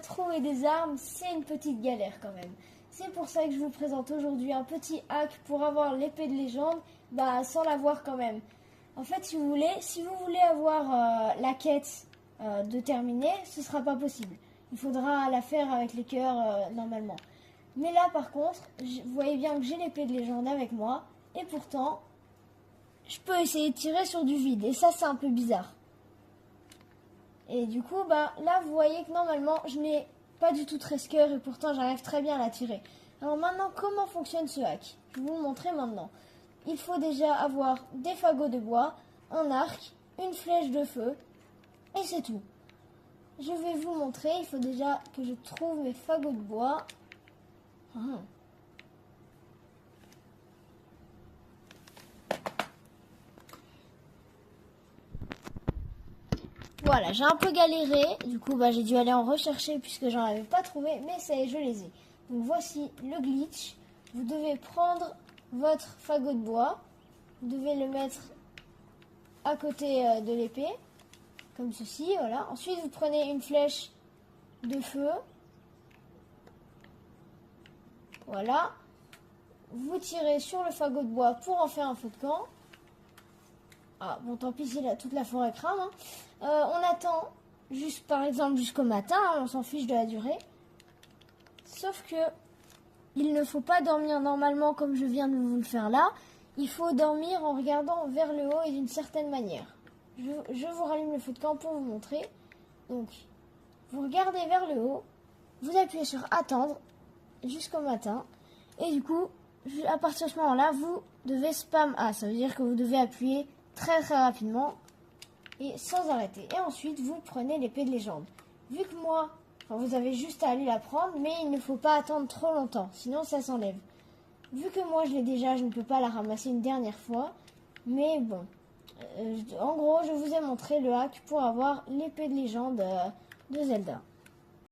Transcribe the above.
Trouver des armes, c'est une petite galère quand même. C'est pour ça que je vous présente aujourd'hui un petit hack pour avoir l'épée de légende, sans l'avoir quand même. En fait, si vous voulez avoir la quête de terminer, ce sera pas possible. Il faudra la faire avec les cœurs normalement. Mais là, par contre, vous voyez bien que j'ai l'épée de légende avec moi, et pourtant, je peux essayer de tirer sur du vide, et ça, c'est un peu bizarre. Et du coup, là, vous voyez que normalement, je n'ai pas du tout 13 cœurs et pourtant, j'arrive très bien à la tirer. Alors maintenant, comment fonctionne ce hack? Je vais vous le montrer maintenant. Il faut déjà avoir des fagots de bois, un arc, une flèche de feu, et c'est tout. Je vais vous montrer, il faut déjà que je trouve mes fagots de bois. Voilà, j'ai un peu galéré, du coup j'ai dû aller en rechercher puisque j'en avais pas trouvé, mais ça y est, je les ai. Donc voici le glitch. Vous devez prendre votre fagot de bois, vous devez le mettre à côté de l'épée, comme ceci, voilà. Ensuite vous prenez une flèche de feu, voilà. Vous tirez sur le fagot de bois pour en faire un feu de camp. Ah bon, tant pis si toute la forêt crame. On attend par exemple jusqu'au matin, on s'en fiche de la durée. Sauf que il ne faut pas dormir normalement comme je viens de vous le faire là. Il faut dormir en regardant vers le haut et d'une certaine manière. Je vous rallume le feu de camp pour vous montrer. Donc, vous regardez vers le haut, vous appuyez sur attendre jusqu'au matin. Et du coup, à partir de ce moment-là, vous devez spam A. Ça veut dire que vous devez appuyer très rapidement et sans arrêter. Et ensuite, vous prenez l'épée de légende. Vu que vous avez juste à aller la prendre, mais il ne faut pas attendre trop longtemps, sinon ça s'enlève. Vu que moi je l'ai déjà, je ne peux pas la ramasser une dernière fois. Mais bon, en gros, je vous ai montré le hack pour avoir l'épée de légende de Zelda.